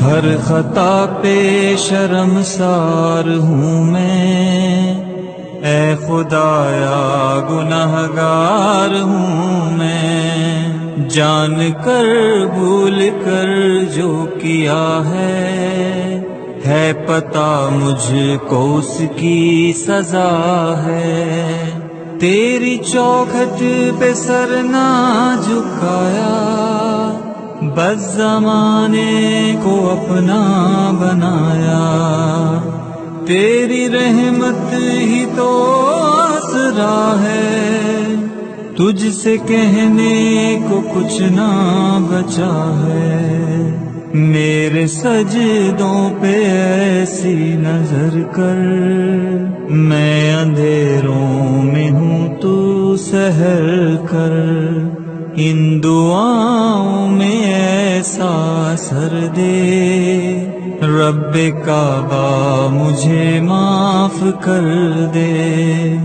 ہر خطا پہ شرمسار ہوں میں، اے خدایا گنہگار ہوں میں، جان کر بھول کر جو کیا ہے پتہ مجھ کو اس کی سزا ہے۔ تیری چوکھٹ پہ سر نہ جھکایا، بس زمانے کو اپنا بنایا، تیری رحمت ہی تو آسرا ہے، تجھ سے کہنے کو کچھ نہ بچا ہے۔ میرے سجدوں پہ ایسی نظر کر، میں اندھیروں میں ہوں تو سحر کر، ان دعاؤں میں ایسا اثر دے، رب کعبہ مجھے معاف کر دے۔